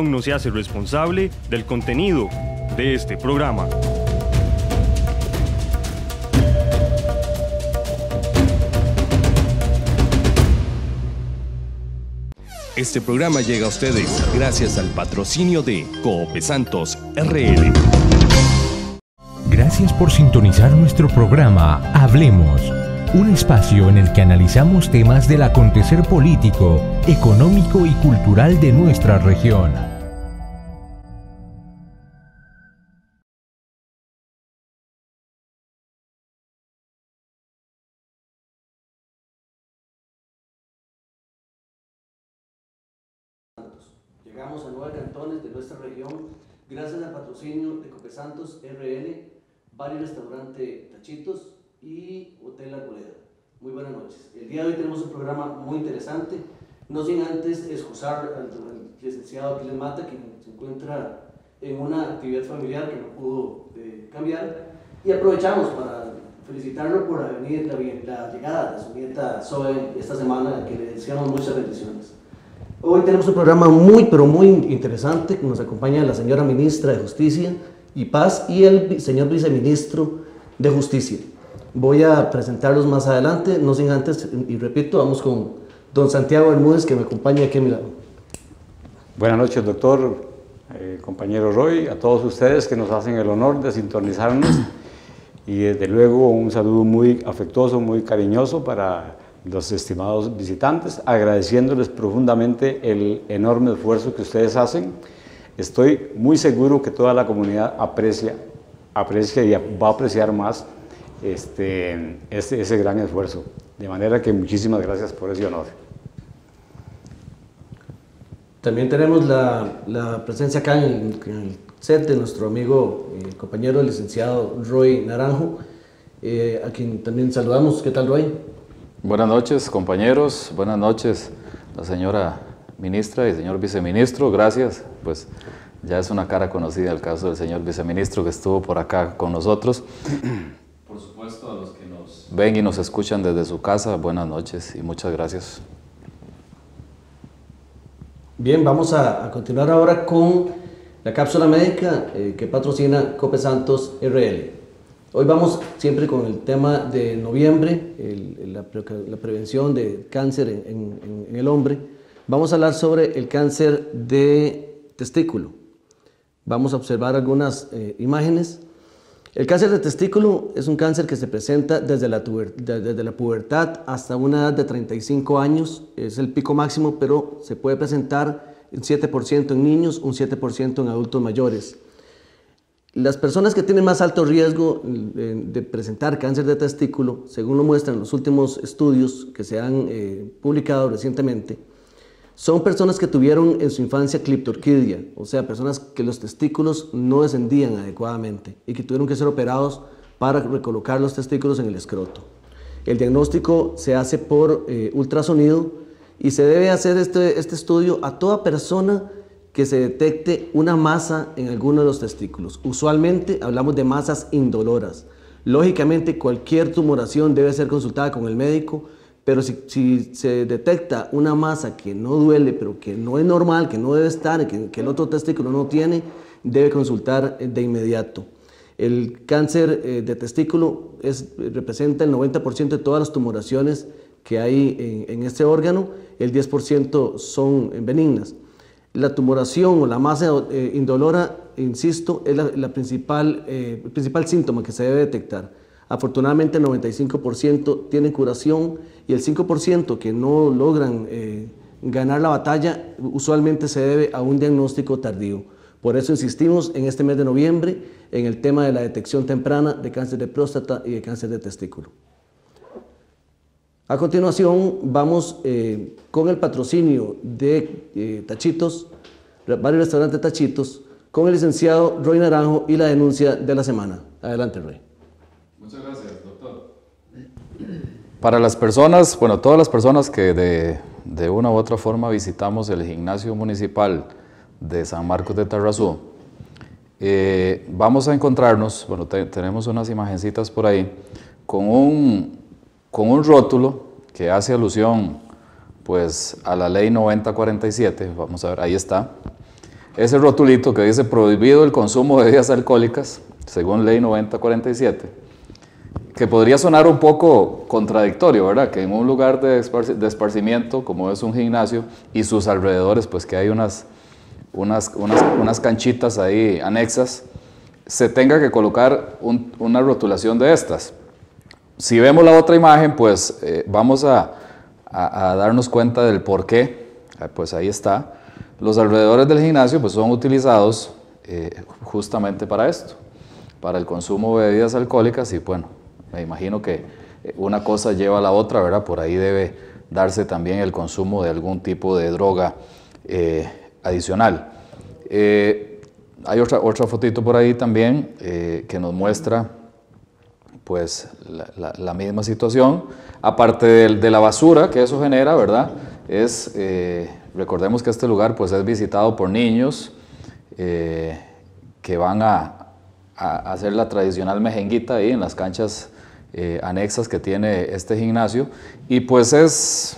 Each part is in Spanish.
No se hace responsable del contenido de este programa. Este programa llega a ustedes gracias al patrocinio de Coope Santos RL. Gracias por sintonizar nuestro programa Hablemos, un espacio en el que analizamos temas del acontecer político, económico y cultural de nuestra región. Llegamos a 9 cantones de nuestra región gracias al patrocinio de Coope Santos RL, Bar y Restaurante Tachitos y Hotel Arboleda. Muy buenas noches. El día de hoy tenemos un programa muy interesante, no sin antes excusar al licenciado Aquiles Mata, que se encuentra en una actividad familiar que no pudo cambiar, y aprovechamos para felicitarlo por la llegada de su nieta Zoe esta semana, que le deseamos muchas bendiciones. Hoy tenemos un programa pero muy interesante, que nos acompaña la señora ministra de Justicia y Paz y el señor viceministro de Justicia. Voy a presentarlos más adelante, no sin antes, y repito, vamos con don Santiago Bermúdez, que me acompaña aquí a mi lado. Buenas noches, doctor, compañero Roy, a todos ustedes que nos hacen el honor de sintonizarnos, y desde luego un saludo muy afectuoso, muy cariñoso para los estimados visitantes, agradeciéndoles profundamente el enorme esfuerzo que ustedes hacen. Estoy muy seguro que toda la comunidad aprecia y va a apreciar más ese gran esfuerzo. De manera que muchísimas gracias por ese honor. También tenemos la presencia acá en el set de nuestro amigo, compañero, el licenciado Roy Naranjo, a quien también saludamos. ¿Qué tal, Roy? Buenas noches, compañeros. Buenas noches, la señora ministra y señor viceministro. Gracias. Pues ya es una cara conocida el caso del señor viceministro que estuvo por acá con nosotros. Por supuesto, a los que nos ven y nos escuchan desde su casa, buenas noches y muchas gracias. Bien, vamos a continuar ahora con la cápsula médica que patrocina Coope Santos RL. Hoy vamos siempre con el tema de noviembre, la prevención de cáncer en el hombre. Vamos a hablar sobre el cáncer de testículo. Vamos a observar algunas imágenes. El cáncer de testículo es un cáncer que se presenta desde la pubertad hasta una edad de 35 años. Es el pico máximo, pero se puede presentar un 7% en niños, un 7% en adultos mayores. Las personas que tienen más alto riesgo de presentar cáncer de testículo, según lo muestran los últimos estudios que se han publicado recientemente, son personas que tuvieron en su infancia cleptorquidia, o sea, personas que los testículos no descendían adecuadamente y que tuvieron que ser operados para recolocar los testículos en el escroto. El diagnóstico se hace por ultrasonido y se debe hacer este estudio a toda persona que se detecte una masa en alguno de los testículos. Usualmente hablamos de masas indoloras. Lógicamente cualquier tumoración debe ser consultada con el médico, pero si se detecta una masa que no duele, pero que no es normal, que no debe estar, que el otro testículo no tiene, debe consultar de inmediato. El cáncer de testículo representa el 90% de todas las tumoraciones que hay en este órgano, el 10% son benignas. La tumoración o la masa indolora, insisto, es el principal síntoma que se debe detectar. Afortunadamente el 95% tienen curación y el 5% que no logran ganar la batalla usualmente se debe a un diagnóstico tardío. Por eso insistimos en este mes de noviembre en el tema de la detección temprana de cáncer de próstata y de cáncer de testículo. A continuación vamos con el patrocinio de Tachitos, Bar y Restaurante Tachitos, con el licenciado Roy Naranjo y la denuncia de la semana. Adelante, Roy. Muchas gracias, doctor. Para las personas, bueno, todas las personas que de una u otra forma visitamos el gimnasio municipal de San Marcos de Tarrazú, vamos a encontrarnos, bueno, tenemos unas imagencitas por ahí, con un rótulo que hace alusión pues, a la ley 9047, vamos a ver, ahí está. ese rotulito que dice prohibido el consumo de bebidas alcohólicas, según ley 9047, que podría sonar un poco contradictorio, ¿verdad? Que en un lugar de esparcimiento, como es un gimnasio, y sus alrededores, pues que hay unas canchitas ahí anexas, se tenga que colocar una rotulación de estas. Si vemos la otra imagen, pues vamos a darnos cuenta del por qué. Pues ahí está. Los alrededores del gimnasio pues son utilizados justamente para esto, para el consumo de bebidas alcohólicas, y bueno, me imagino que una cosa lleva a la otra, ¿verdad? Por ahí debe darse también el consumo de algún tipo de droga adicional. Hay otra fotito por ahí también que nos muestra pues la misma situación, aparte de la basura que eso genera, ¿verdad? Recordemos que este lugar pues es visitado por niños que van a hacer la tradicional mejenguita ahí en las canchas anexas que tiene este gimnasio, y pues es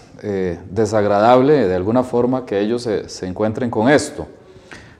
desagradable de alguna forma que ellos se encuentren con esto.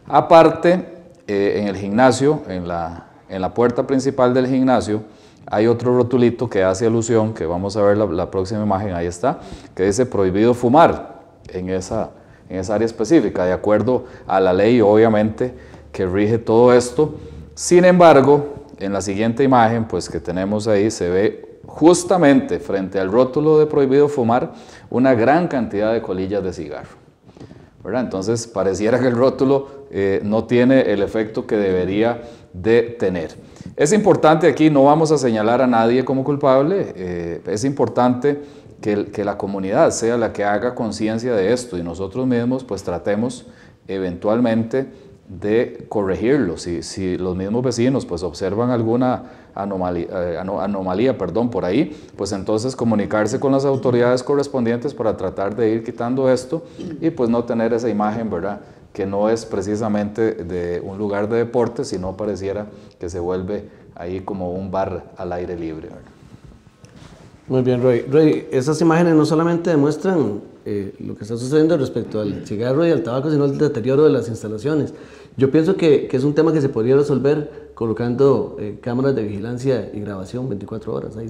Aparte, en el gimnasio, en la puerta principal del gimnasio, hay otro rotulito que hace alusión, que vamos a ver la próxima imagen, ahí está, que dice prohibido fumar en esa área específica, de acuerdo a la ley, obviamente, que rige todo esto. Sin embargo, en la siguiente imagen, pues que tenemos ahí, se ve justamente frente al rótulo de prohibido fumar una gran cantidad de colillas de cigarro, ¿verdad? Entonces, pareciera que el rótulo no tiene el efecto que debería de tener. Es importante aquí, no vamos a señalar a nadie como culpable, es importante que la comunidad sea la que haga conciencia de esto, y nosotros mismos pues tratemos eventualmente de corregirlo. Si los mismos vecinos pues observan alguna anomalía por ahí, pues entonces comunicarse con las autoridades correspondientes para tratar de ir quitando esto y pues no tener esa imagen, ¿verdad?, que no es precisamente de un lugar de deporte, sino pareciera que se vuelve ahí como un bar al aire libre, ¿verdad? Muy bien, Roy. Roy, esas imágenes no solamente demuestran lo que está sucediendo respecto al cigarro y al tabaco, sino el deterioro de las instalaciones. Yo pienso que es un tema que se podría resolver colocando cámaras de vigilancia y grabación 24 horas. Ahí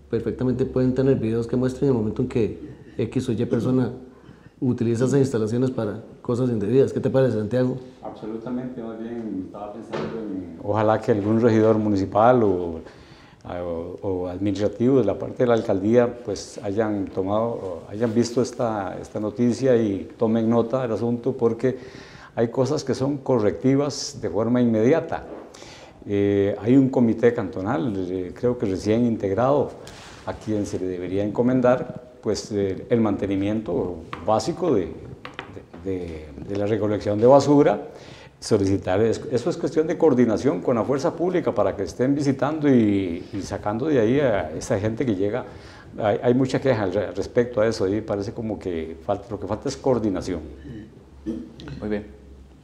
perfectamente pueden tener videos que muestren el momento en que X o Y persona utiliza esas instalaciones para cosas indebidas. ¿Qué te parece, Santiago? Absolutamente, más bien estaba pensando en ojalá que algún regidor municipal o administrativo de la parte de la alcaldía pues hayan visto esta noticia y tomen nota del asunto, porque hay cosas que son correctivas de forma inmediata. Hay un comité cantonal, creo que recién integrado, a quien se le debería encomendar pues el mantenimiento básico de la recolección de basura, solicitar, eso es cuestión de coordinación con la fuerza pública para que estén visitando y sacando de ahí a esa gente que llega. Hay mucha queja al respecto a eso, y parece como que lo que falta es coordinación. Muy bien.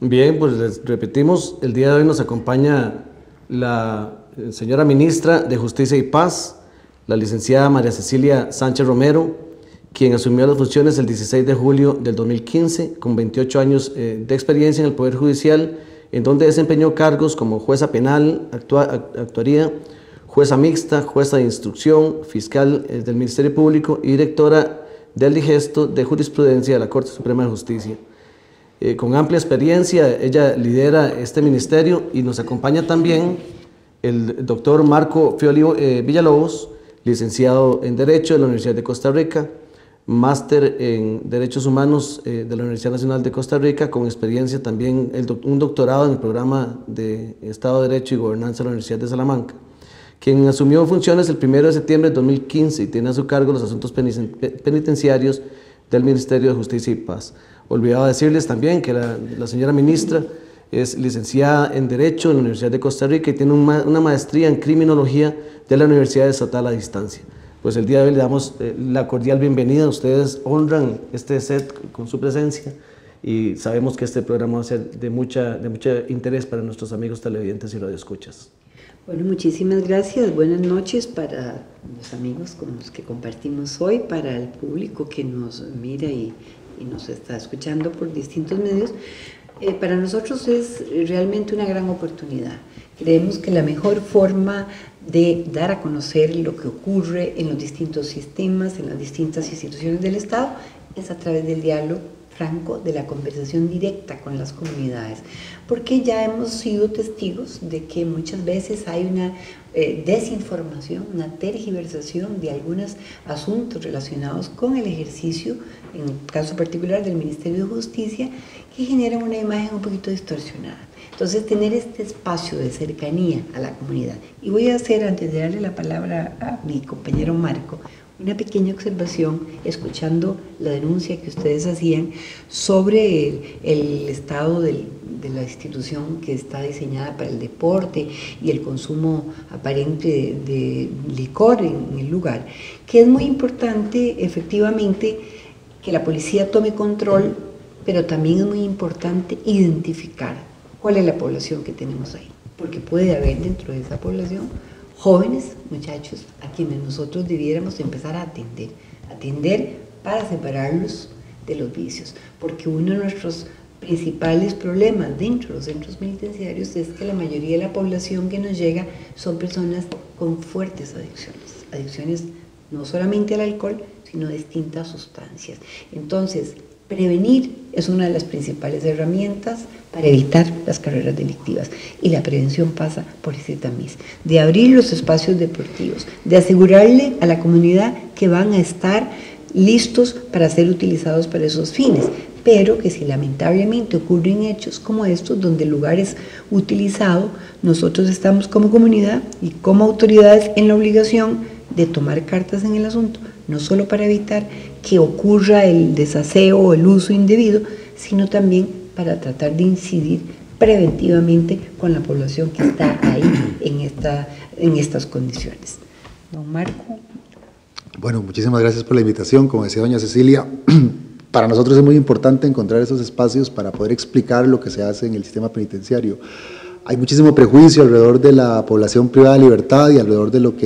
Bien, pues les repetimos, el día de hoy nos acompaña la señora ministra de Justicia y Paz, la licenciada María Cecilia Sánchez Romero, quien asumió las funciones el 16 de julio del 2015, con 28 años de experiencia en el Poder Judicial, en donde desempeñó cargos como jueza penal, actuaría, jueza mixta, jueza de instrucción, fiscal del Ministerio Público y directora del Digesto de Jurisprudencia de la Corte Suprema de Justicia. Con amplia experiencia, ella lidera este ministerio, y nos acompaña también el doctor Marco Fioli Villalobos, licenciado en Derecho de la Universidad de Costa Rica, máster en Derechos Humanos de la Universidad Nacional de Costa Rica, con experiencia también, un doctorado en el programa de Estado de Derecho y Gobernanza de la Universidad de Salamanca, quien asumió funciones el 1 de septiembre de 2015 y tiene a su cargo los asuntos penitenciarios del Ministerio de Justicia y Paz. Olvidaba decirles también que la señora ministra es licenciada en Derecho en la Universidad de Costa Rica y tiene una maestría en Criminología de la Universidad Estatal a Distancia. Pues el día de hoy le damos la cordial bienvenida. Ustedes honran este set con su presencia y sabemos que este programa va a ser de mucho interés para nuestros amigos televidentes y radioescuchas. Bueno, muchísimas gracias. Buenas noches para los amigos con los que compartimos hoy, para el público que nos mira y nos está escuchando por distintos medios. Para nosotros es realmente una gran oportunidad. Creemos que la mejor forma de dar a conocer lo que ocurre en los distintos sistemas, en las distintas instituciones del Estado, es a través del diálogo franco, de la conversación directa con las comunidades, porque ya hemos sido testigos de que muchas veces hay una desinformación, una tergiversación de algunos asuntos relacionados con el ejercicio, en el caso particular del Ministerio de Justicia, que generan una imagen un poquito distorsionada. Entonces, tener este espacio de cercanía a la comunidad. Y voy a hacer, antes de darle la palabra a mi compañero Marco, una pequeña observación, escuchando la denuncia que ustedes hacían sobre el estado de la institución que está diseñada para el deporte y el consumo aparente de licor en el lugar, que es muy importante efectivamente que la policía tome control, pero también es muy importante identificar cuál es la población que tenemos ahí, porque puede haber dentro de esa población jóvenes, muchachos, a quienes nosotros debiéramos empezar a atender para separarlos de los vicios, porque uno de nuestros principales problemas dentro de los centros penitenciarios es que la mayoría de la población que nos llega son personas con fuertes adicciones no solamente al alcohol, sino a distintas sustancias. Entonces, prevenir es una de las principales herramientas para evitar las carreras delictivas, y la prevención pasa por ese tamiz, de abrir los espacios deportivos, de asegurarle a la comunidad que van a estar listos para ser utilizados para esos fines, pero que si lamentablemente ocurren hechos como estos, donde el lugar es utilizado, nosotros estamos como comunidad y como autoridades en la obligación de tomar cartas en el asunto, no solo para evitar que ocurra el desaseo o el uso indebido, sino también para tratar de incidir preventivamente con la población que está ahí en estas condiciones. Don Marco. Bueno, muchísimas gracias por la invitación. Como decía doña Cecilia, para nosotros es muy importante encontrar esos espacios para poder explicar lo que se hace en el sistema penitenciario. Hay muchísimo prejuicio alrededor de la población privada de libertad y alrededor de lo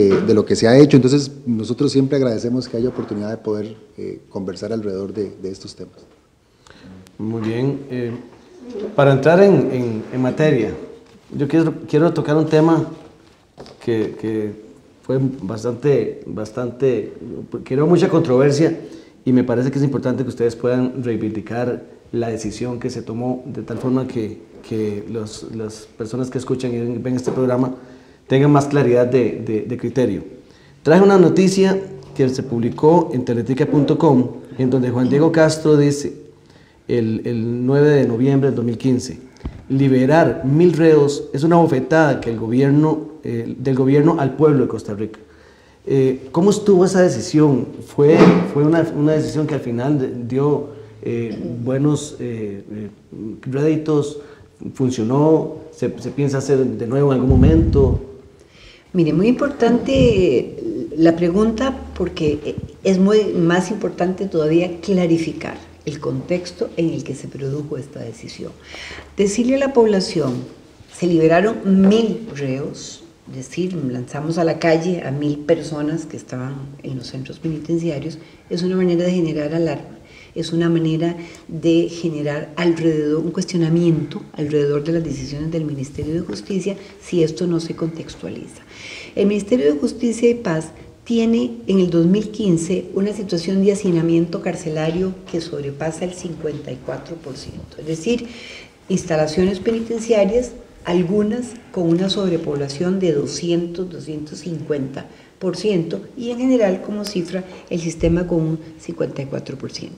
que se ha hecho, entonces nosotros siempre agradecemos que haya oportunidad de poder conversar alrededor de estos temas. Muy bien. Para entrar en materia, yo quiero tocar un tema que fue bastante, creó mucha controversia, y me parece que es importante que ustedes puedan reivindicar la decisión que se tomó, de tal forma que las personas que escuchan y ven este programa tengan más claridad de criterio. Traje una noticia que se publicó en teletica.com, en donde Juan Diego Castro dice, el 9 de noviembre del 2015, liberar 1000 reos es una bofetada que del gobierno al pueblo de Costa Rica. ¿Cómo estuvo esa decisión? ¿Fue una decisión que al final dio buenos réditos? ¿Funcionó? ¿Se piensa hacer de nuevo en algún momento? Mire, muy importante la pregunta, porque es más importante todavía clarificar el contexto en el que se produjo esta decisión. Decirle a la población, se liberaron 1000 reos, es decir, lanzamos a la calle a 1000 personas que estaban en los centros penitenciarios, es una manera de generar alarma, es una manera de generar un cuestionamiento alrededor de las decisiones del Ministerio de Justicia si esto no se contextualiza. El Ministerio de Justicia y Paz tiene en el 2015 una situación de hacinamiento carcelario que sobrepasa el 54%, es decir, instalaciones penitenciarias, algunas con una sobrepoblación de 200-250%, y en general como cifra el sistema con un 54%.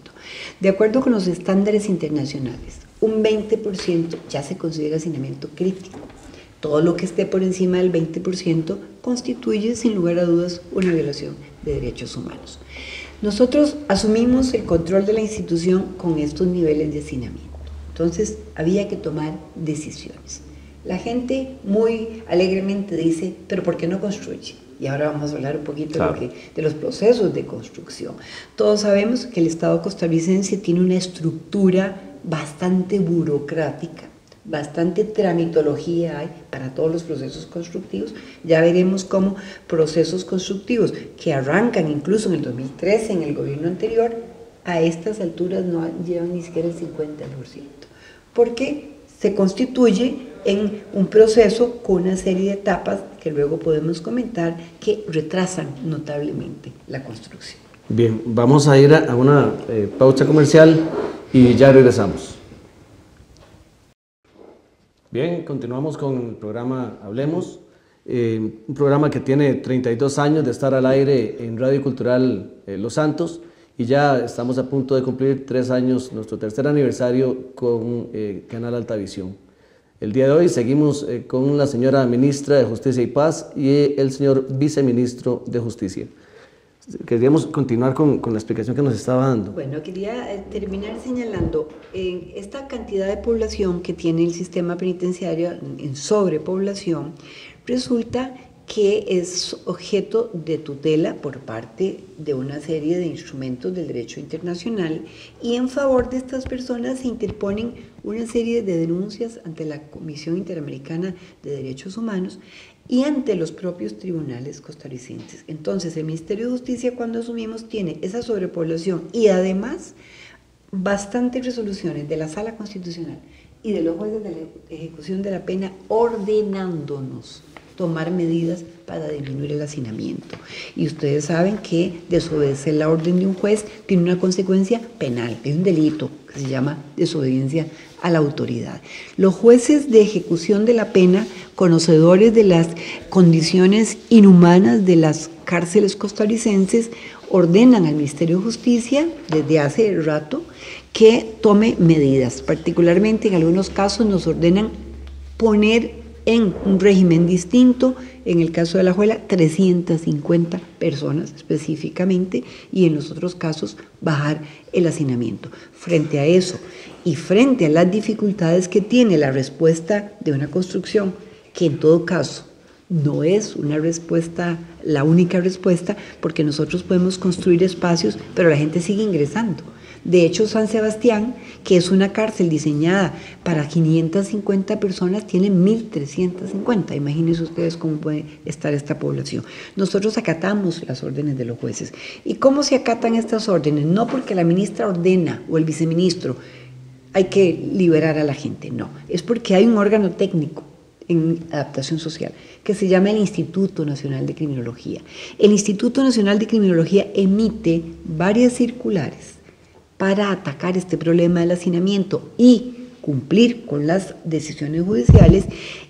De acuerdo con los estándares internacionales, un 20% ya se considera hacinamiento crítico. Todo lo que esté por encima del 20% constituye, sin lugar a dudas, una violación de derechos humanos. Nosotros asumimos el control de la institución con estos niveles de hacinamiento. Entonces, había que tomar decisiones. La gente muy alegremente dice, pero ¿por qué no construye? Y ahora vamos a hablar un poquito de los procesos de construcción. Todos sabemos que el Estado costarricense tiene una estructura bastante burocrática, bastante tramitología hay para todos los procesos constructivos. Ya veremos cómo procesos constructivos que arrancan incluso en el 2013, en el gobierno anterior, a estas alturas no llevan ni siquiera el 50%. porque se constituye en un proceso con una serie de etapas que luego podemos comentar que retrasan notablemente la construcción. Bien, vamos a ir a una pausa comercial y ya regresamos. Bien, continuamos con el programa Hablemos, un programa que tiene 32 años de estar al aire en Radio Cultural Los Santos, y ya estamos a punto de cumplir 3 años, nuestro tercer aniversario con Canal Altavisión. El día de hoy seguimos con la señora Ministra de Justicia y Paz y el señor Viceministro de Justicia. Queríamos continuar con la explicación que nos estaba dando. Bueno, quería terminar señalando esta cantidad de población que tiene el sistema penitenciario en sobrepoblación. Resulta que es objeto de tutela por parte de una serie de instrumentos del derecho internacional, y en favor de estas personas se interponen una serie de denuncias ante la Comisión Interamericana de Derechos Humanos y ante los propios tribunales costarricenses. Entonces, el Ministerio de Justicia, cuando asumimos, tiene esa sobrepoblación y además bastantes resoluciones de la Sala Constitucional y de los jueces de la ejecución de la pena ordenándonos tomar medidas para disminuir el hacinamiento. Y ustedes saben que desobedecer la orden de un juez tiene una consecuencia penal, es un delito que se llama desobediencia a la autoridad. Los jueces de ejecución de la pena, conocedores de las condiciones inhumanas de las cárceles costarricenses, ordenan al Ministerio de Justicia desde hace rato que tome medidas. Particularmente en algunos casos nos ordenan poner en un régimen distinto, en el caso de Alajuela 350 personas específicamente, y en los otros casos bajar el hacinamiento. Frente a eso y frente a las dificultades que tiene la respuesta de una construcción, que en todo caso no es una respuesta, la única respuesta, porque nosotros podemos construir espacios, pero la gente sigue ingresando. De hecho, San Sebastián, que es una cárcel diseñada para 550 personas, tiene 1.350. Imagínense ustedes cómo puede estar esta población. Nosotros acatamos las órdenes de los jueces. ¿Y cómo se acatan estas órdenes? No porque la ministra ordena o el viceministro hay que liberar a la gente, no. Es porque hay un órgano técnico en adaptación social que se llama el Instituto Nacional de Criminología. El Instituto Nacional de Criminología emite varias circulares para atacar este problema del hacinamiento y cumplir con las decisiones judiciales,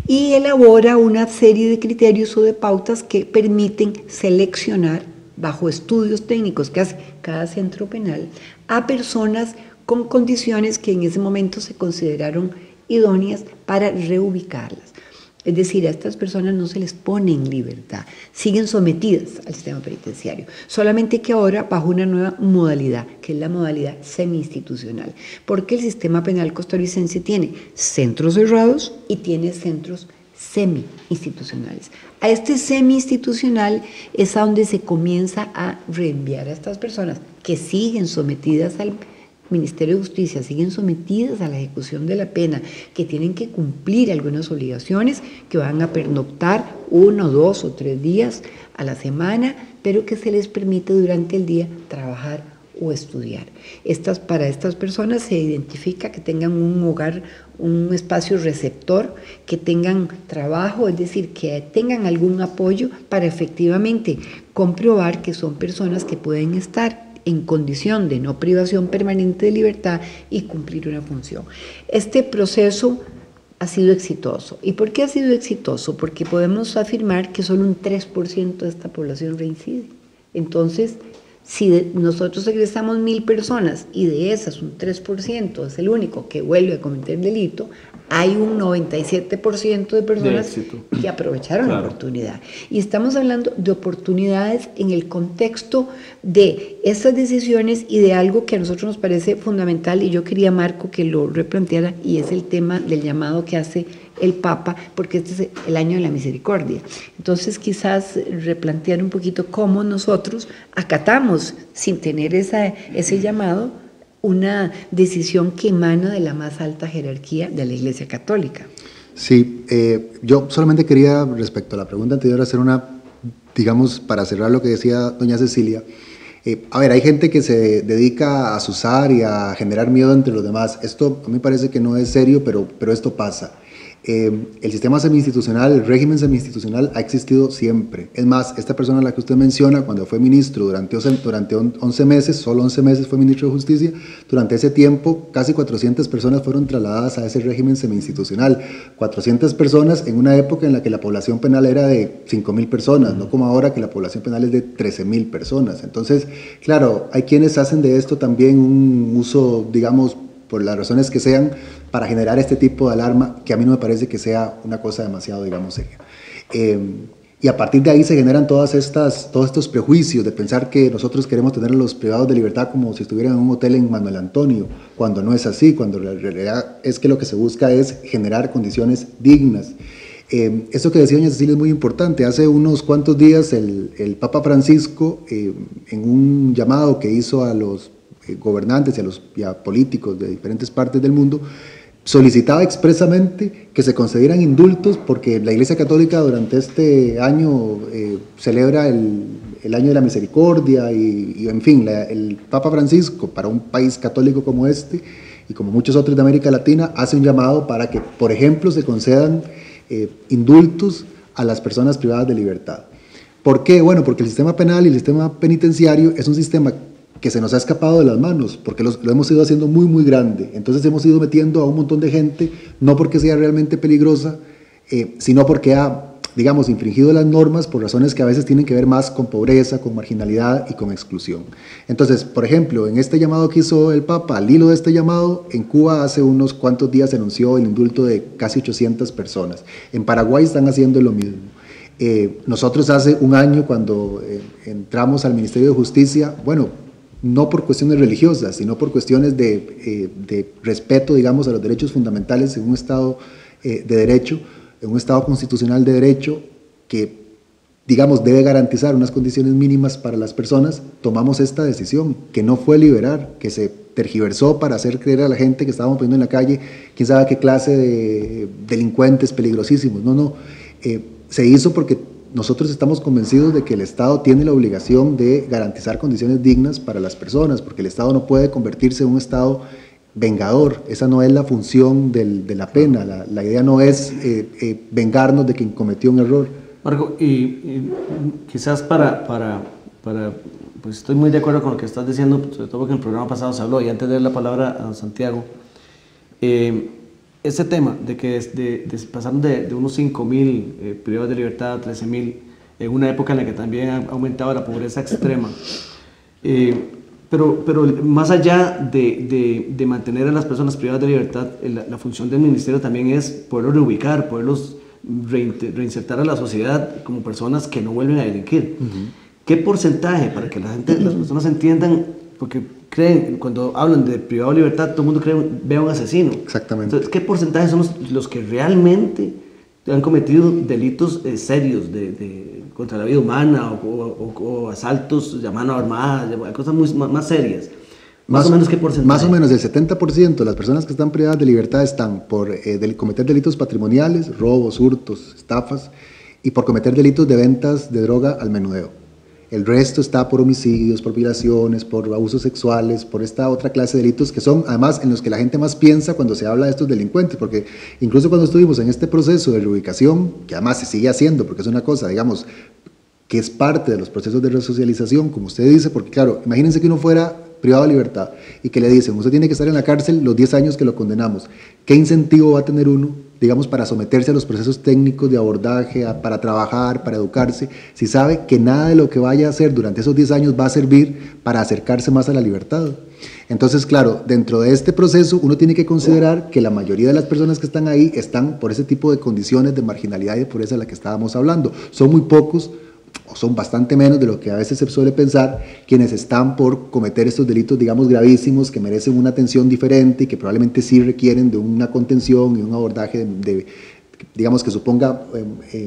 y elabora una serie de criterios o de pautas que permiten seleccionar, bajo estudios técnicos que hace cada centro penal, a personas con condiciones que en ese momento se consideraron idóneas para reubicarlas. Es decir, a estas personas no se les pone en libertad, siguen sometidas al sistema penitenciario, solamente que ahora bajo una nueva modalidad, que es la modalidad semi-institucional, porque el sistema penal costarricense tiene centros cerrados y tiene centros semi-institucionales. A este semi-institucional es a donde se comienza a reenviar a estas personas que siguen sometidas al Ministerio de Justicia, siguen sometidas a la ejecución de la pena, que tienen que cumplir algunas obligaciones, que van a pernoctar 1, 2 o 3 días a la semana, pero que se les permite durante el día trabajar o estudiar. Para estas personas se identifica que tengan un hogar, un espacio receptor, que tengan trabajo, es decir, que tengan algún apoyo para efectivamente comprobar que son personas que pueden estar en condición de no privación permanente de libertad y cumplir una función. Este proceso ha sido exitoso. ¿Y por qué ha sido exitoso? Porque podemos afirmar que solo un 3% de esta población reincide. Entonces, si nosotros egresamos 1.000 personas y de esas un 3% es el único que vuelve a cometer delito, hay un 97% de personas que aprovecharon la oportunidad. Y estamos hablando de oportunidades en el contexto de estas decisiones y de algo que a nosotros nos parece fundamental, y yo quería, Marco, que lo replanteara, y es el tema del llamado que hace el Papa, porque este es el año de la misericordia. Entonces, quizás replantear un poquito cómo nosotros acatamos, sin tener ese llamado, una decisión que emana de la más alta jerarquía de la Iglesia Católica. Sí, yo solamente quería, respecto a la pregunta anterior, hacer una, digamos, para cerrar lo que decía doña Cecilia, A ver, hay gente que se dedica a azuzar y a generar miedo entre los demás. Esto a mí me parece que no es serio, pero esto pasa. El sistema semi-institucional, el régimen semi-institucional ha existido siempre. Es más, esta persona a la que usted menciona, cuando fue ministro durante 11 meses, solo 11 meses fue ministro de Justicia, durante ese tiempo casi 400 personas fueron trasladadas a ese régimen semi-institucional. 400 personas en una época en la que la población penal era de 5.000 personas, no como ahora que la población penal es de 13.000 personas. Entonces, claro, hay quienes hacen de esto también un uso, digamos, por las razones que sean, para generar este tipo de alarma, que a mí no me parece que sea una cosa demasiado, digamos, seria. Y a partir de ahí se generan todos estos prejuicios de pensar que nosotros queremos tener a los privados de libertad como si estuvieran en un hotel en Manuel Antonio, cuando no es así, cuando la realidad es que lo que se busca es generar condiciones dignas. Esto que decía doña Cecilia es muy importante. Hace unos cuantos días el Papa Francisco, en un llamado que hizo a los gobernantes y a políticos de diferentes partes del mundo, solicitaba expresamente que se concedieran indultos porque la Iglesia Católica durante este año celebra el año de la misericordia y en fin, el Papa Francisco, para un país católico como este y como muchos otros de América Latina, hace un llamado para que, por ejemplo, se concedan indultos a las personas privadas de libertad. ¿Por qué? Bueno, porque el sistema penal y el sistema penitenciario es un sistema que se nos ha escapado de las manos, porque lo hemos ido haciendo muy, muy grande. Entonces hemos ido metiendo a un montón de gente, no porque sea realmente peligrosa, sino porque ha, digamos, infringido las normas por razones que a veces tienen que ver más con pobreza, con marginalidad y con exclusión. Entonces, por ejemplo, en este llamado que hizo el Papa, al hilo de este llamado, en Cuba hace unos cuantos días se anunció el indulto de casi 800 personas. En Paraguay están haciendo lo mismo. Nosotros hace un año, cuando entramos al Ministerio de Justicia, bueno, no por cuestiones religiosas, sino por cuestiones de respeto, digamos, a los derechos fundamentales en un Estado de derecho, en un Estado constitucional de derecho que, digamos, debe garantizar unas condiciones mínimas para las personas, tomamos esta decisión, que no fue liberar, que se tergiversó para hacer creer a la gente que estábamos poniendo en la calle quién sabe qué clase de delincuentes peligrosísimos. No, se hizo porque nosotros estamos convencidos de que el Estado tiene la obligación de garantizar condiciones dignas para las personas, porque el Estado no puede convertirse en un Estado vengador. Esa no es la función de la pena. La idea no es vengarnos de quien cometió un error. Marco, y quizás pues estoy muy de acuerdo con lo que estás diciendo, sobre todo porque en el programa pasado se habló, y antes de dar la palabra a don Santiago, este tema de que pasaron de unos 5.000 privados de libertad a 13.000 en una época en la que también ha aumentado la pobreza extrema, pero más allá de mantener a las personas privadas de libertad, la función del ministerio también es poderlos reubicar, poderlos reinsertar a la sociedad como personas que no vuelven a delinquir. ¿Qué porcentaje, para que las personas entiendan, porque creen, cuando hablan de privado de libertad, todo el mundo ve a un asesino? Exactamente. Entonces, ¿qué porcentaje son los que realmente han cometido delitos serios contra la vida humana o asaltos a mano armada, cosas más serias? Más o menos, ¿qué porcentaje? Más o menos el 70% de las personas que están privadas de libertad están por cometer delitos patrimoniales, robos, hurtos, estafas, y por cometer delitos de ventas de droga al menudeo. El resto está por homicidios, por violaciones, por abusos sexuales, por esta otra clase de delitos que son además en los que la gente más piensa cuando se habla de estos delincuentes, porque incluso cuando estuvimos en este proceso de reubicación, que además se sigue haciendo porque es una cosa, digamos, que es parte de los procesos de resocialización, como usted dice, porque claro, imagínense que uno fuera privado de libertad y que le dicen, usted tiene que estar en la cárcel los 10 años que lo condenamos. ¿Qué incentivo va a tener uno, digamos, para someterse a los procesos técnicos de abordaje, para trabajar, para educarse, si sabe que nada de lo que vaya a hacer durante esos 10 años va a servir para acercarse más a la libertad? Entonces, claro, dentro de este proceso uno tiene que considerar que la mayoría de las personas que están ahí están por ese tipo de condiciones de marginalidad y de pobreza de la que estábamos hablando. Son muy pocos, o son bastante menos de lo que a veces se suele pensar, quienes están por cometer estos delitos, digamos, gravísimos, que merecen una atención diferente y que probablemente sí requieren de una contención y un abordaje digamos, que suponga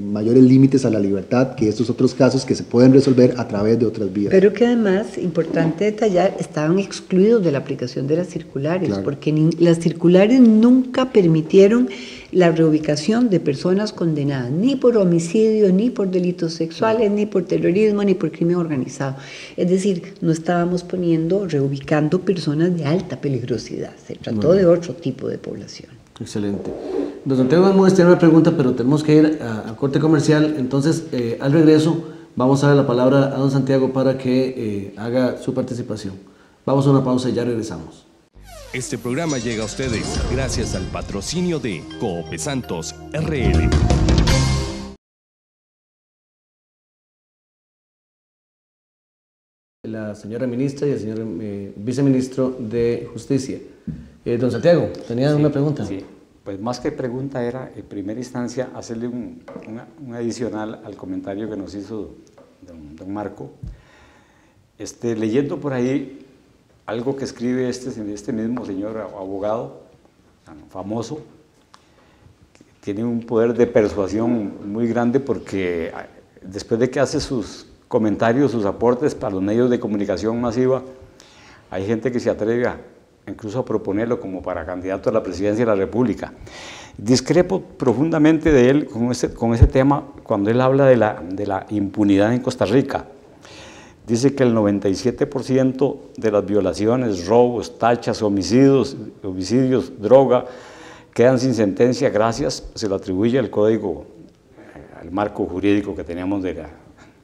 mayores límites a la libertad que estos otros casos que se pueden resolver a través de otras vías. Pero que además, importante detallar, estaban excluidos de la aplicación de las circulares, claro, porque las circulares nunca permitieron la reubicación de personas condenadas, ni por homicidio, ni por delitos sexuales, ni por terrorismo, ni por crimen organizado. Es decir, no estábamos reubicando personas de alta peligrosidad, se trató de otro tipo de población. Excelente. Don Santiago, hemos de una pregunta, pero tenemos que ir a corte comercial, entonces al regreso vamos a dar la palabra a don Santiago para que haga su participación. Vamos a una pausa y ya regresamos. Este programa llega a ustedes gracias al patrocinio de Coope Santos RL. La señora ministra y el señor viceministro de Justicia. Don Santiago, tenía una pregunta. Sí, pues más que pregunta era, en primera instancia, hacerle un adicional al comentario que nos hizo don Marco. Leyendo por ahí algo que escribe este mismo señor abogado, famoso, que tiene un poder de persuasión muy grande porque después de que hace sus comentarios, sus aportes para los medios de comunicación masiva, hay gente que se atreve incluso a proponerlo como para candidato a la presidencia de la República. Discrepo profundamente de él con ese tema cuando él habla de la impunidad en Costa Rica. Dice que el 97% de las violaciones, robos, tachas, homicidios, droga, quedan sin sentencia gracias, se lo atribuye al código, al marco jurídico que tenemos de la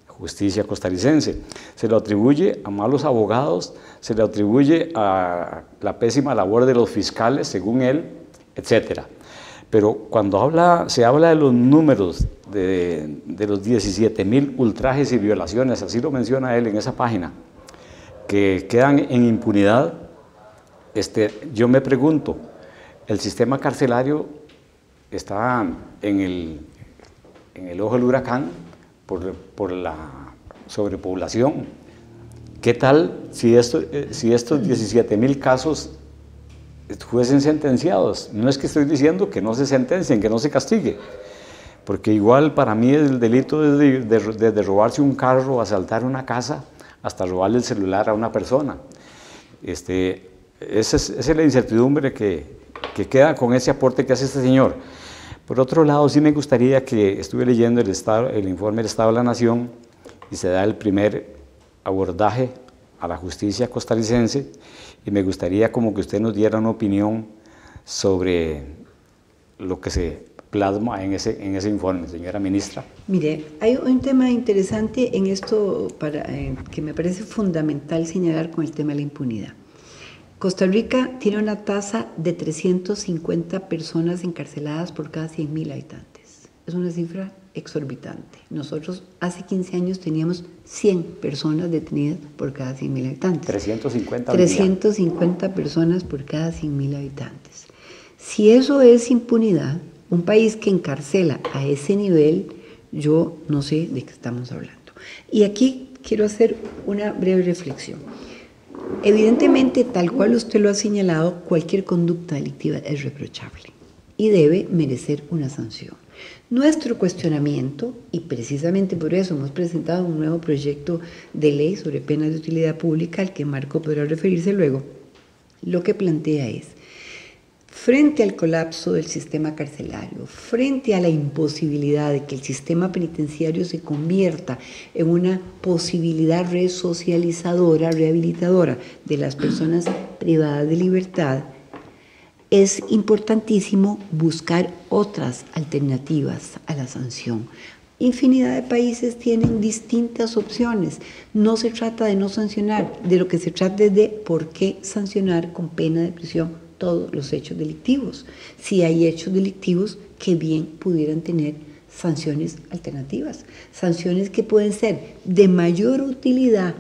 justicia costarricense. Se lo atribuye a malos abogados, se le atribuye a la pésima labor de los fiscales, según él, etc. Pero cuando se habla de los números de los 17.000 ultrajes y violaciones, así lo menciona él en esa página, que quedan en impunidad, yo me pregunto, ¿el sistema carcelario está en el ojo del huracán por la sobrepoblación? ¿Qué tal si estos 17.000 casos fuesen sentenciados? No es que estoy diciendo que no se sentencien, que no se castigue, porque igual para mí el delito es desde robarse un carro, asaltar una casa, hasta robarle el celular a una persona. Esa es la incertidumbre que queda con ese aporte que hace este señor. Por otro lado, sí me gustaría que estuve leyendo el informe del Estado de la Nación y se da el primer abordaje a la justicia costarricense, y me gustaría como que usted nos diera una opinión sobre lo que se plasma en ese informe, señora ministra. Mire, hay un tema interesante en esto que me parece fundamental señalar con el tema de la impunidad. Costa Rica tiene una tasa de 350 personas encarceladas por cada 100.000 habitantes. Es una cifra exorbitante. Nosotros hace 15 años teníamos 100 personas detenidas por cada 100.000 habitantes. 350 personas por cada 100.000 habitantes. Si eso es impunidad, un país que encarcela a ese nivel, yo no sé de qué estamos hablando. Y aquí quiero hacer una breve reflexión. Evidentemente, tal cual usted lo ha señalado, cualquier conducta delictiva es reprochable y debe merecer una sanción. Nuestro cuestionamiento, y precisamente por eso hemos presentado un nuevo proyecto de ley sobre penas de utilidad pública, al que Marco podrá referirse luego, lo que plantea es, frente al colapso del sistema carcelario, frente a la imposibilidad de que el sistema penitenciario se convierta en una posibilidad resocializadora, rehabilitadora de las personas privadas de libertad, es importantísimo buscar otras alternativas a la sanción. Infinidad de países tienen distintas opciones. No se trata de no sancionar, de lo que se trata es de por qué sancionar con pena de prisión todos los hechos delictivos. Si hay hechos delictivos que bien pudieran tener sanciones alternativas, sanciones que pueden ser de mayor utilidad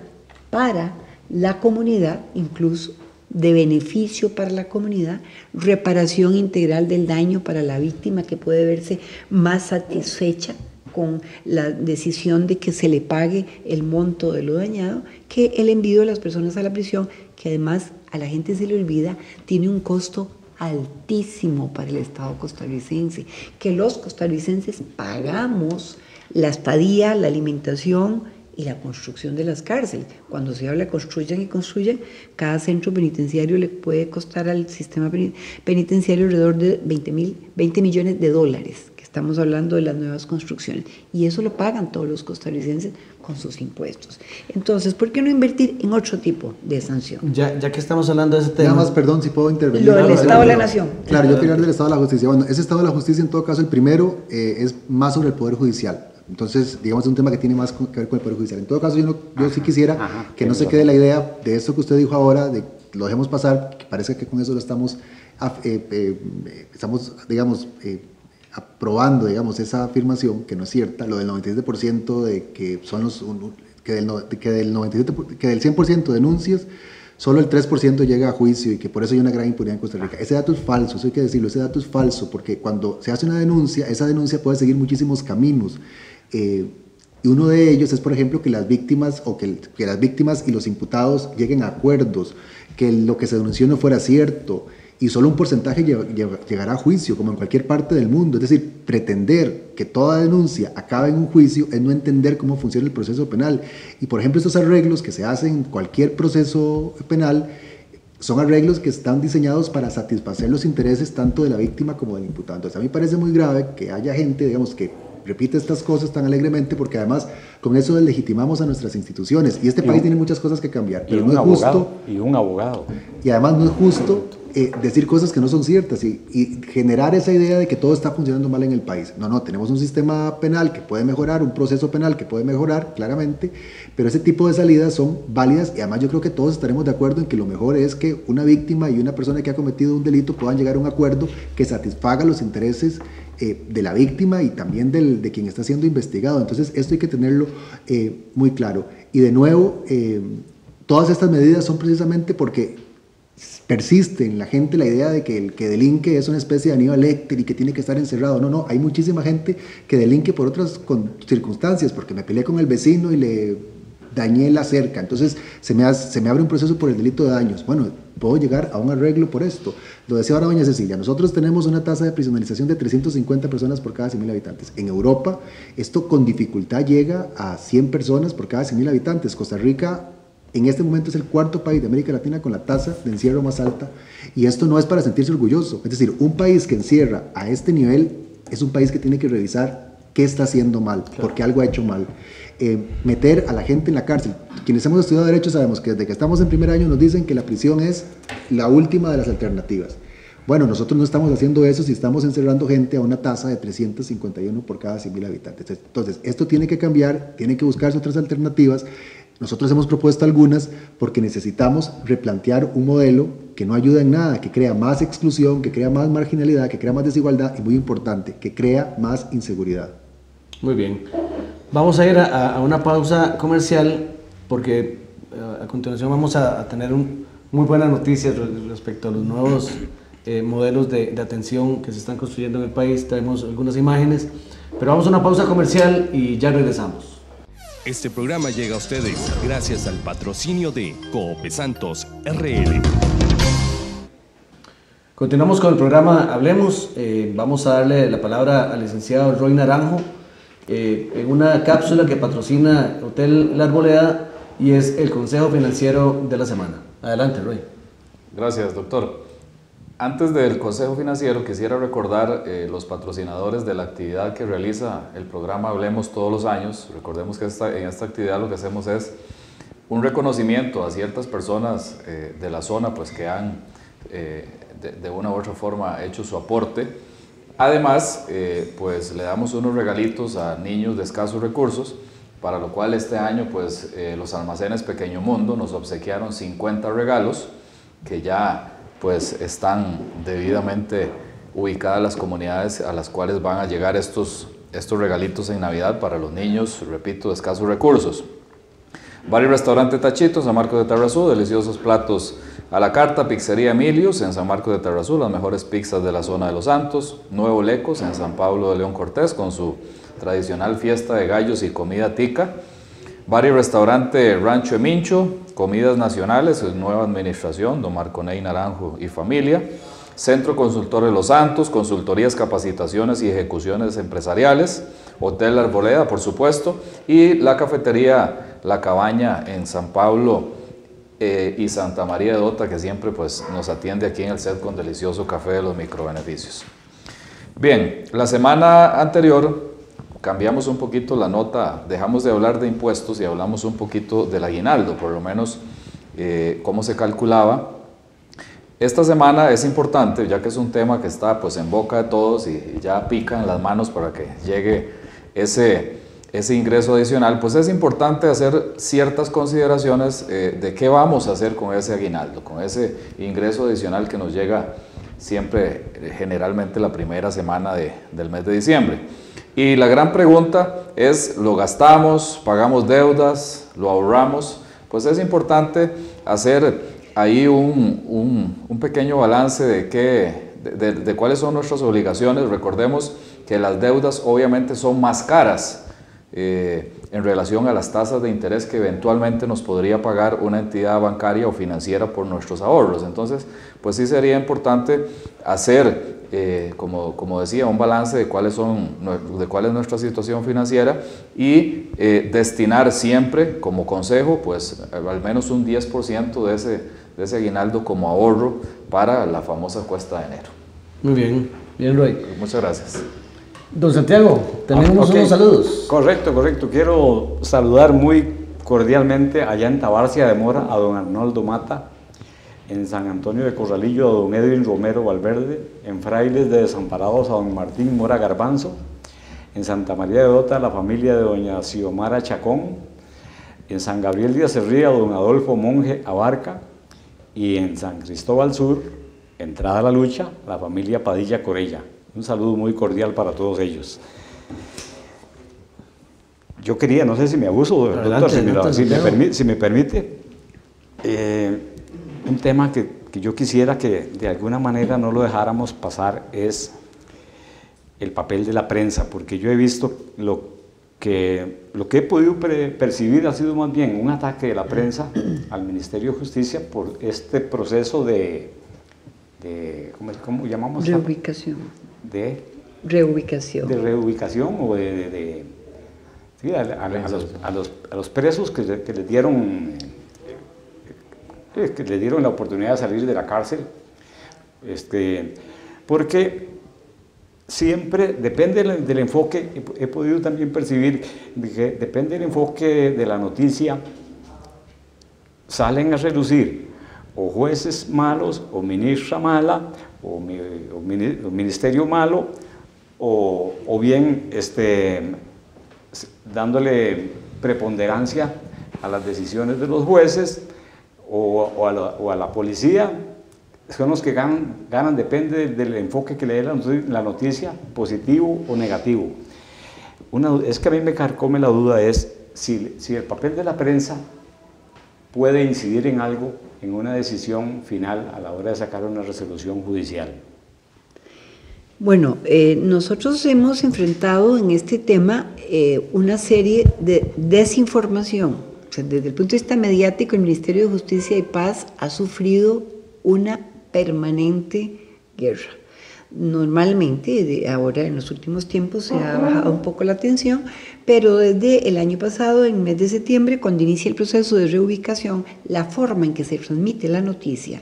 para la comunidad, incluso de beneficio para la comunidad, reparación integral del daño para la víctima, que puede verse más satisfecha con la decisión de que se le pague el monto de lo dañado, que el envío de las personas a la prisión, que además a la gente se le olvida, tiene un costo altísimo para el Estado costarricense, que los costarricenses pagamos la estadía, la alimentación y la construcción de las cárceles. Cuando se habla construyan y construyan, cada centro penitenciario le puede costar al sistema penitenciario alrededor de 20 millones de dólares, que estamos hablando de las nuevas construcciones, y eso lo pagan todos los costarricenses con sus impuestos. Entonces, ¿por qué no invertir en otro tipo de sanción? Ya que estamos hablando de ese tema... Nada más, perdón, si puedo intervenir. Lo del Estado de la Nación. Claro, yo quería hablar del Estado de la Justicia. Bueno, ese Estado de la Justicia, en todo caso, el primero es más sobre el Poder Judicial. Entonces, digamos, es un tema que tiene más que ver con el Poder Judicial. En todo caso, yo sí quisiera que no se quede la idea de esto que usted dijo ahora, de lo dejemos pasar, que parece que con eso lo estamos digamos, aprobando, digamos, esa afirmación que no es cierta, lo del 97% de que son que del 100% de denuncias, solo el 3% llega a juicio y que por eso hay una gran impunidad en Costa Rica. Ese dato es falso, eso hay que decirlo, ese dato es falso, porque cuando se hace una denuncia, esa denuncia puede seguir muchísimos caminos. Y uno de ellos es, por ejemplo, que las víctimas que las víctimas y los imputados lleguen a acuerdos, que lo que se denunció no fuera cierto, y solo un porcentaje llegará a juicio, como en cualquier parte del mundo. Es decir, pretender que toda denuncia acabe en un juicio es no entender cómo funciona el proceso penal. Y, por ejemplo, estos arreglos que se hacen en cualquier proceso penal son arreglos que están diseñados para satisfacer los intereses tanto de la víctima como del imputado. Entonces, a mí me parece muy grave que haya gente, digamos, que repite estas cosas tan alegremente, porque además con eso deslegitimamos a nuestras instituciones. Y este país tiene muchas cosas que cambiar, pero no es justo. Y un abogado. Y además no es justo decir cosas que no son ciertas y generar esa idea de que todo está funcionando mal en el país. No, tenemos un sistema penal que puede mejorar, un proceso penal que puede mejorar, claramente, pero ese tipo de salidas son válidas y además yo creo que todos estaremos de acuerdo en que lo mejor es que una víctima y una persona que ha cometido un delito puedan llegar a un acuerdo que satisfaga los intereses de la víctima y también de quien está siendo investigado. Entonces esto hay que tenerlo muy claro. Y de nuevo, todas estas medidas son precisamente porque persiste en la gente la idea de que el que delinque es una especie de Aníbal Lecter y que tiene que estar encerrado. No, hay muchísima gente que delinque por otras circunstancias, porque me peleé con el vecino y le dañé la cerca, entonces se me abre un proceso por el delito de daños. Bueno, puedo llegar a un arreglo por esto. Lo decía ahora doña Cecilia, nosotros tenemos una tasa de prisionalización de 350 personas por cada 100.000 habitantes. En Europa, esto con dificultad llega a 100 personas por cada 100.000 habitantes. Costa Rica en este momento es el cuarto país de América Latina con la tasa de encierro más alta, y esto no es para sentirse orgulloso. Es decir, un país que encierra a este nivel es un país que tiene que revisar qué está haciendo mal, porque algo ha hecho mal. Meter a la gente en la cárcel. Quienes hemos estudiado Derecho sabemos que desde que estamos en primer año nos dicen que la prisión es la última de las alternativas. Bueno, nosotros no estamos haciendo eso si estamos encerrando gente a una tasa de 351 por cada 100.000 habitantes. Entonces, esto tiene que cambiar, tiene que buscarse otras alternativas. Nosotros hemos propuesto algunas porque necesitamos replantear un modelo que no ayuda en nada, que crea más exclusión, que crea más marginalidad, que crea más desigualdad y, muy importante, que crea más inseguridad. Muy bien. Vamos a ir a una pausa comercial porque a continuación vamos a tener muy buenas noticias respecto a los nuevos modelos de atención que se están construyendo en el país. Tenemos algunas imágenes, pero vamos a una pausa comercial y ya regresamos. Este programa llega a ustedes gracias al patrocinio de Coopesantos RL. Continuamos con el programa Hablemos. Vamos a darle la palabra al licenciado Roy Naranjo en una cápsula que patrocina Hotel La Arboleda y es el Consejo Financiero de la Semana. Adelante, Roy. Gracias, doctor. Antes del Consejo Financiero quisiera recordar los patrocinadores de la actividad que realiza el programa Hablemos todos los años. Recordemos que en esta actividad lo que hacemos es un reconocimiento a ciertas personas de la zona pues, que han de una u otra forma hecho su aporte. Además, pues le damos unos regalitos a niños de escasos recursos, para lo cual este año pues, los almacenes Pequeño Mundo nos obsequiaron 50 regalos que ya pues están debidamente ubicadas las comunidades a las cuales van a llegar estos regalitos en Navidad para los niños, repito, de escasos recursos. Bar y Restaurante Tachito en San Marcos de Tarrazú, deliciosos platos a la carta. Pizzería Emilios en San Marcos de Tarrazú, las mejores pizzas de la zona de Los Santos. Nuevo Lecos en San Pablo de León Cortés con su tradicional fiesta de gallos y comida tica. Bar y Restaurante Rancho Emincho, comidas nacionales, nueva administración, don Marconey Naranjo y familia. Centro Consultor de Los Santos, consultorías, capacitaciones y ejecuciones empresariales. Hotel La Arboleda, por supuesto. Y la cafetería La Cabaña en San Pablo y Santa María de Dota, que siempre pues, nos atiende aquí en el set con delicioso café de los microbeneficios. Bien, la semana anterior cambiamos un poquito la nota, dejamos de hablar de impuestos y hablamos un poquito del aguinaldo, por lo menos cómo se calculaba. Esta semana es importante, ya que es un tema que está pues, en boca de todos y ya pica en las manos para que llegue ese ingreso adicional, pues es importante hacer ciertas consideraciones de qué vamos a hacer con ese aguinaldo, con ese ingreso adicional que nos llega siempre, generalmente la primera semana del mes de diciembre. Y la gran pregunta es, ¿lo gastamos, pagamos deudas, lo ahorramos? Pues es importante hacer ahí un pequeño balance de cuáles son nuestras obligaciones. Recordemos que las deudas obviamente son más caras en relación a las tasas de interés que eventualmente nos podría pagar una entidad bancaria o financiera por nuestros ahorros. Entonces, pues sí sería importante hacer, como decía, un balance de cuál es nuestra situación financiera y destinar siempre, como consejo, pues al menos un 10% de ese aguinaldo como ahorro para la famosa cuesta de enero. Muy bien, bien, Roy. Muchas gracias. Don Santiago, tenemos unos saludos. Correcto. Quiero saludar muy cordialmente allá en Tabarcia de Mora a don Arnoldo Mata, en San Antonio de Corralillo a don Edwin Romero Valverde, en Frailes de Desamparados a don Martín Mora Garbanzo, en Santa María de Dota a la familia de doña Xiomara Chacón, en San Gabriel de Acerría a don Adolfo Monje Abarca, y en San Cristóbal Sur, entrada a la lucha, la familia Padilla Corella. Un saludo muy cordial para todos ellos. Yo quería, no sé si me abuso, doctor, si me permite, un tema que yo quisiera que de alguna manera no lo dejáramos pasar es el papel de la prensa, porque yo he visto lo que he podido percibir ha sido más bien un ataque de la prensa al Ministerio de Justicia por este proceso de ¿cómo llamamos? Reubicación. De reubicación. De reubicación o sí, a los presos que les dieron la oportunidad de salir de la cárcel, porque siempre depende del enfoque. He podido también percibir que depende del enfoque de la noticia, salen a relucir o jueces malos, o ministra mala, o ministerio malo, o bien dándole preponderancia a las decisiones de los jueces o a la policía. Son los que ganan, depende del enfoque que le dé la noticia, positivo o negativo. Es que a mí me carcome la duda es si el papel de la prensa puede incidir en algo, en una decisión final a la hora de sacar una resolución judicial. Bueno, nosotros hemos enfrentado en este tema una serie de desinformación. O sea, desde el punto de vista mediático, el Ministerio de Justicia y Paz ha sufrido una permanente guerra. Normalmente, ahora en los últimos tiempos se ha bajado un poco la tensión, pero desde el año pasado, en el mes de septiembre, cuando inicia el proceso de reubicación, la forma en que se transmite la noticia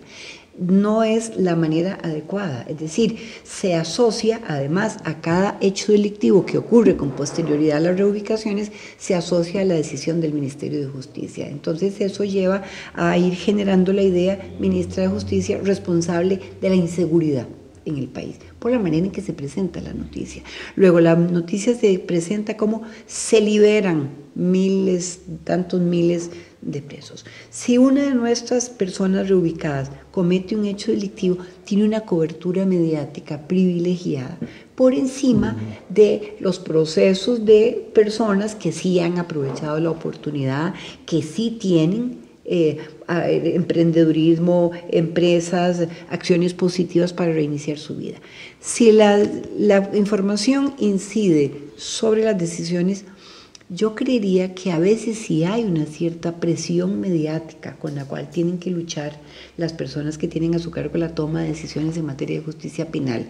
no es la manera adecuada, es decir, se asocia además a cada hecho delictivo que ocurre con posterioridad a las reubicaciones, se asocia a la decisión del Ministerio de Justicia. Entonces eso lleva a ir generando la idea, ministra de Justicia, responsable de la inseguridad en el país, por la manera en que se presenta la noticia. Luego la noticia se presenta como se liberan tantos miles de presos. Si una de nuestras personas reubicadas comete un hecho delictivo, tiene una cobertura mediática privilegiada por encima de los procesos de personas que sí han aprovechado la oportunidad, que sí tienen emprendedurismo, empresas, acciones positivas para reiniciar su vida. Si la información incide sobre las decisiones, yo creería que a veces sí hay una cierta presión mediática con la cual tienen que luchar las personas que tienen a su cargo la toma de decisiones en materia de justicia penal.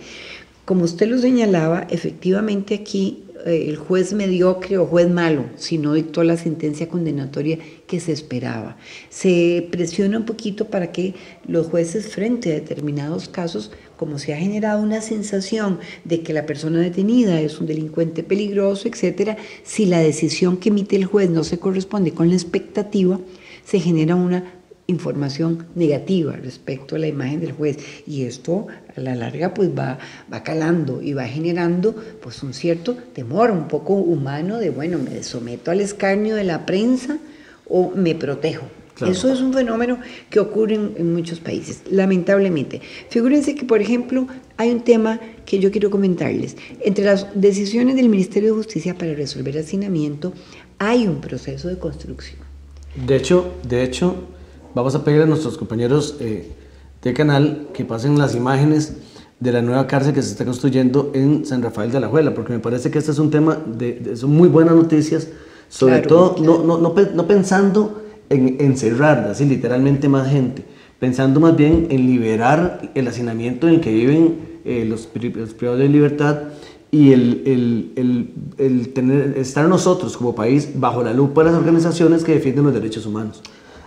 Como usted lo señalaba, efectivamente aquí el juez mediocre o juez malo, sino dictó la sentencia condenatoria que se esperaba. Se presiona un poquito para que los jueces, frente a determinados casos, como se ha generado una sensación de que la persona detenida es un delincuente peligroso, etcétera, si la decisión que emite el juez no se corresponde con la expectativa, se genera una información negativa respecto a la imagen del juez, y esto a la larga pues va calando y va generando pues un cierto temor un poco humano de, bueno, me someto al escarnio de la prensa o me protejo. Claro. Eso es un fenómeno que ocurre en muchos países, lamentablemente. Figúrense que, por ejemplo, hay un tema que yo quiero comentarles. Entre las decisiones del Ministerio de Justicia para resolver hacinamiento hay un proceso de construcción. De hecho, vamos a pedir a nuestros compañeros de canal que pasen las imágenes de la nueva cárcel que se está construyendo en San Rafael de Alajuela, porque me parece que este es un tema son muy buenas noticias, sobre todo no pensando en encerrar, así literalmente más gente, pensando más bien en liberar el hacinamiento en el que viven los privados de libertad, y estar nosotros como país bajo la lupa de las organizaciones que defienden los derechos humanos.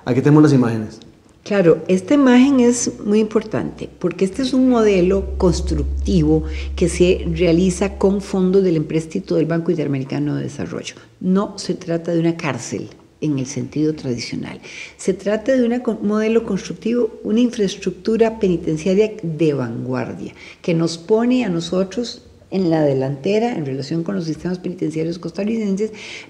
Aquí tenemos las imágenes. Claro, esta imagen es muy importante porque este es un modelo constructivo que se realiza con fondos del empréstito del Banco Interamericano de Desarrollo. No se trata de una cárcel en el sentido tradicional. Se trata de un modelo constructivo, una infraestructura penitenciaria de vanguardia que nos pone a nosotros en la delantera en relación con los sistemas penitenciarios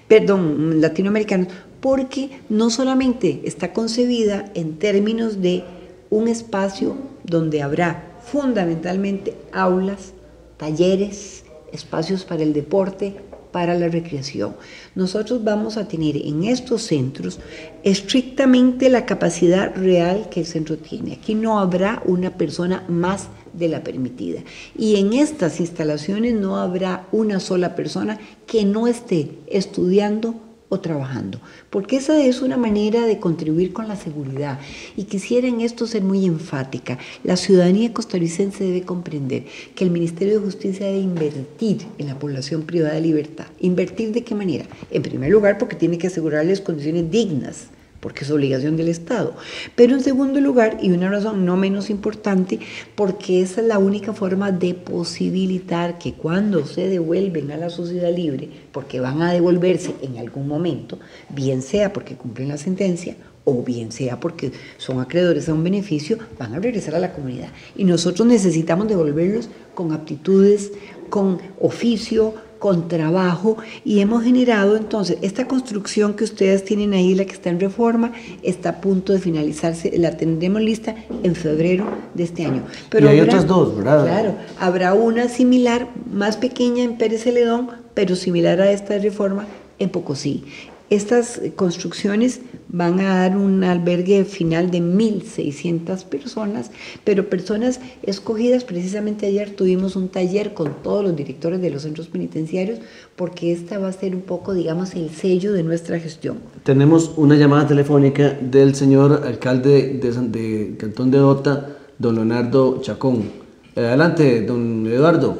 latinoamericanos, porque no solamente está concebida en términos de un espacio donde habrá fundamentalmente aulas, talleres, espacios para el deporte, para la recreación. Nosotros vamos a tener en estos centros estrictamente la capacidad real que el centro tiene. Aquí no habrá una persona más de la permitida. Y en estas instalaciones no habrá una sola persona que no esté estudiando o trabajando, porque esa es una manera de contribuir con la seguridad. Y quisiera en esto ser muy enfática. La ciudadanía costarricense debe comprender que el Ministerio de Justicia debe invertir en la población privada de libertad. ¿Invertir de qué manera? En primer lugar, porque tiene que asegurarles condiciones dignas, porque es obligación del Estado. Pero en segundo lugar, y una razón no menos importante, porque esa es la única forma de posibilitar que cuando se devuelven a la sociedad libre, porque van a devolverse en algún momento, bien sea porque cumplen la sentencia, o bien sea porque son acreedores a un beneficio, van a regresar a la comunidad. Y nosotros necesitamos devolverlos con aptitudes, con oficio, con trabajo, y hemos generado entonces esta construcción que ustedes tienen ahí, la que está en reforma, está a punto de finalizarse, la tendremos lista en febrero de este año. Pero y hay otras dos, ¿verdad? Claro, habrá una similar, más pequeña en Pérez Celedón, pero similar a esta reforma en Pocosí. Estas construcciones van a dar un albergue final de 1.600 personas, pero personas escogidas. Precisamente ayer tuvimos un taller con todos los directores de los centros penitenciarios, porque esta va a ser un poco, digamos, el sello de nuestra gestión. Tenemos una llamada telefónica del señor alcalde de Cantón de Ota, don Leonardo Chacón. Adelante, don Eduardo.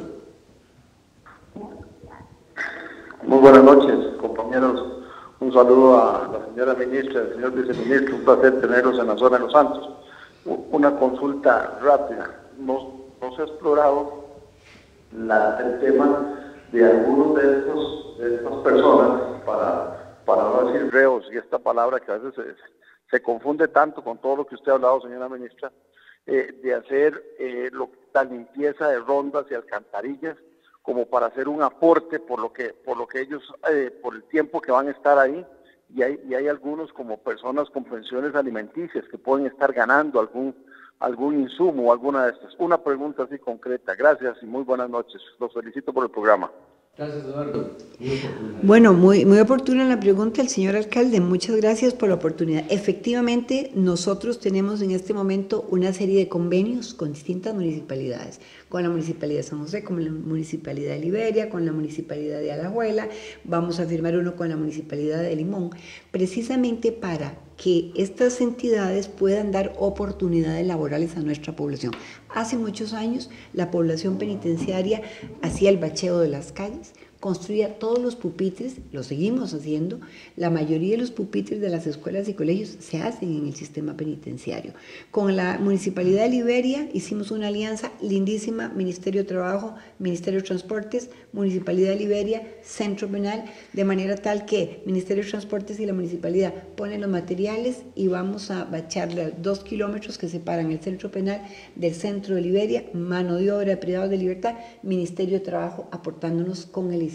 Muy buenas noches, compañeros. Un saludo a la señora ministra, al señor viceministro, un placer tenerlos en la zona de Los Santos. Una consulta rápida. No se ha explorado el tema de algunos de estas personas, para no decir reos, y esta palabra que a veces se confunde tanto con todo lo que usted ha hablado, señora ministra, de hacer la limpieza de rondas y alcantarillas, como para hacer un aporte por lo que ellos, por el tiempo que van a estar ahí, y hay algunos como personas con pensiones alimenticias que pueden estar ganando algún insumo o alguna de estas. Una pregunta así concreta. Gracias y muy buenas noches. Los felicito por el programa. Gracias, Eduardo. Bueno, muy oportuna la pregunta del señor alcalde. Muchas gracias por la oportunidad. Efectivamente, nosotros tenemos en este momento una serie de convenios con distintas municipalidades, con la Municipalidad de San José, con la Municipalidad de Liberia, con la Municipalidad de Alajuela. Vamos a firmar uno con la Municipalidad de Limón, precisamente para que estas entidades puedan dar oportunidades laborales a nuestra población. Hace muchos años la población penitenciaria hacía el bacheo de las calles, construya todos los pupitres, lo seguimos haciendo, la mayoría de los pupitres de las escuelas y colegios se hacen en el sistema penitenciario. Con la Municipalidad de Liberia hicimos una alianza lindísima, Ministerio de Trabajo, Ministerio de Transportes, Municipalidad de Liberia, Centro Penal, de manera tal que Ministerio de Transportes y la Municipalidad ponen los materiales y vamos a bacharle 2 kilómetros que separan el Centro Penal del centro de Liberia, mano de obra de privados de libertad, Ministerio de Trabajo aportándonos con el incentivo.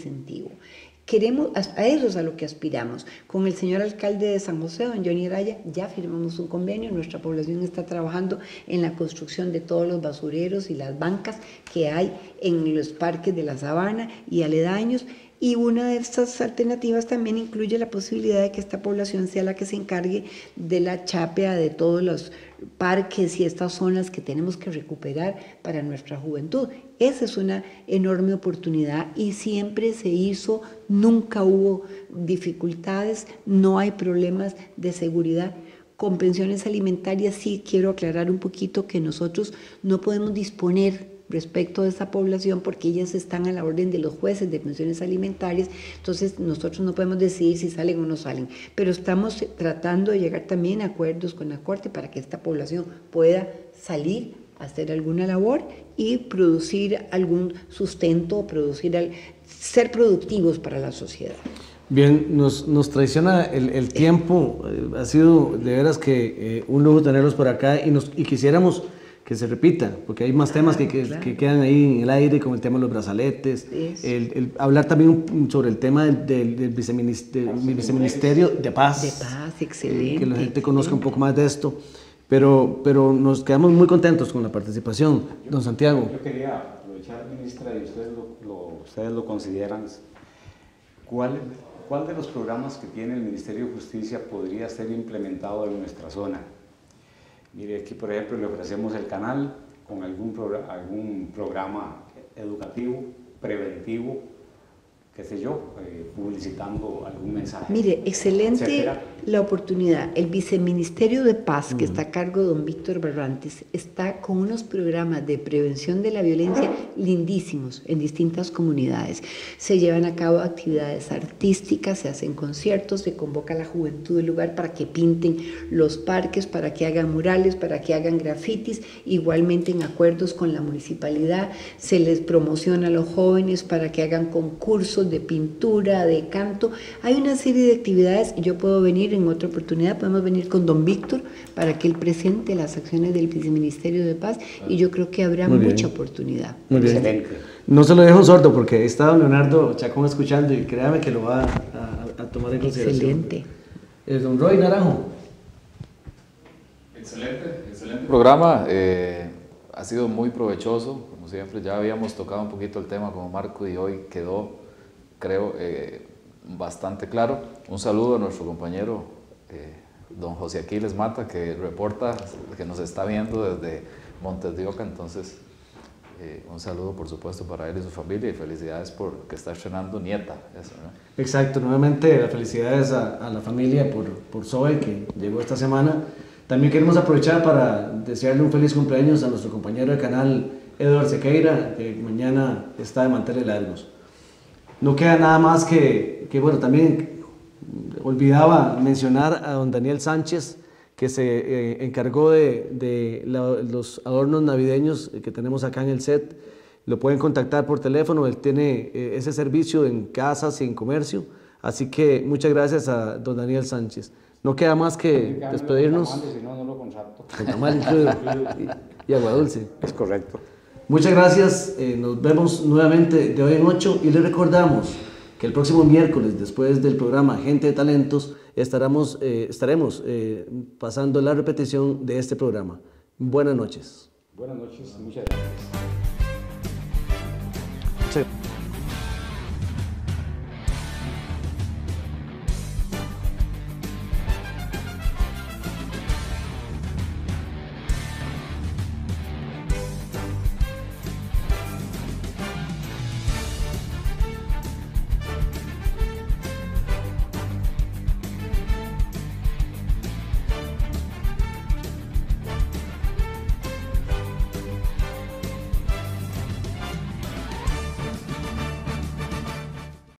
Queremos, a eso es a lo que aspiramos. Con el señor alcalde de San José, don Johnny Araya, ya firmamos un convenio. Nuestra población está trabajando en la construcción de todos los basureros y las bancas que hay en los parques de la Sabana y aledaños. Y una de estas alternativas también incluye la posibilidad de que esta población sea la que se encargue de la chapea de todos los parques y estas zonas que tenemos que recuperar para nuestra juventud. Esa es una enorme oportunidad y siempre se hizo, nunca hubo dificultades, no hay problemas de seguridad. Con pensiones alimentarias sí quiero aclarar un poquito que nosotros no podemos disponer respecto de esa población porque ellas están a la orden de los jueces de pensiones alimentarias, entonces nosotros no podemos decidir si salen o no salen, pero estamos tratando de llegar también a acuerdos con la Corte para que esta población pueda salir a hacer alguna labor y producir algún sustento, ser productivos para la sociedad. Bien, nos traiciona el tiempo, ha sido de veras que un lujo tenerlos por acá y quisiéramos que se repita, porque hay más temas que quedan ahí en el aire, como el tema de los brazaletes, hablar también sobre el tema del viceministerio de Paz. De Paz, excelente. Que la gente conozca un poco más de esto, pero nos quedamos muy contentos con la participación. Don Santiago. Yo quería aprovechar, ministra, y ustedes lo consideran, ¿cuál de los programas que tiene el Ministerio de Justicia podría ser implementado en nuestra zona? Mire, aquí por ejemplo le ofrecemos el canal con algún programa educativo, preventivo, qué sé yo, publicitando algún mensaje. Mire, excelente etcétera. La oportunidad. El Viceministerio de Paz, que está a cargo de don Víctor Barrantes, está con unos programas de prevención de la violencia lindísimos en distintas comunidades. Se llevan a cabo actividades artísticas, se hacen conciertos, se convoca a la juventud del lugar para que pinten los parques, para que hagan murales, para que hagan grafitis, igualmente en acuerdos con la municipalidad, se les promociona a los jóvenes para que hagan concursos de pintura, de canto. Hay una serie de actividades, yo puedo venir en otra oportunidad, podemos venir con don Víctor para que él presente las acciones del Viceministerio de Paz y yo creo que habrá mucha oportunidad. Muy bien. Excelente. No se lo dejo sordo porque está don Leonardo Chacón escuchando y créame que lo va a tomar en consideración. Excelente. Don Roy Naranjo. Excelente programa, ha sido muy provechoso, como siempre. Ya habíamos tocado un poquito el tema con Marco y hoy quedó, creo, bastante claro. Un saludo a nuestro compañero don José Aquiles Mata, que reporta, que nos está viendo desde Montes de Oca. Entonces un saludo por supuesto para él y su familia y felicidades porque está estrenando nieta. Eso, ¿no? Exacto, nuevamente las felicidades a la familia por Zoe, que llegó esta semana. También queremos aprovechar para desearle un feliz cumpleaños a nuestro compañero de canal Edward Sequeira, que mañana está de manteles largos. No queda nada más que bueno, también olvidaba mencionar a don Daniel Sánchez, que se encargó de los adornos navideños que tenemos acá en el set. Lo pueden contactar por teléfono, él tiene ese servicio en casas y en comercio, así que muchas gracias a don Daniel Sánchez. No queda más que despedirnos. Si no, no lo contrato. Con tamal incluido y agua dulce. Es correcto. Muchas gracias, nos vemos nuevamente de hoy en 8 y les recordamos que el próximo miércoles, después del programa Gente de Talentos, estaremos pasando la repetición de este programa. Buenas noches. Buenas noches, muchas gracias. Muchas gracias.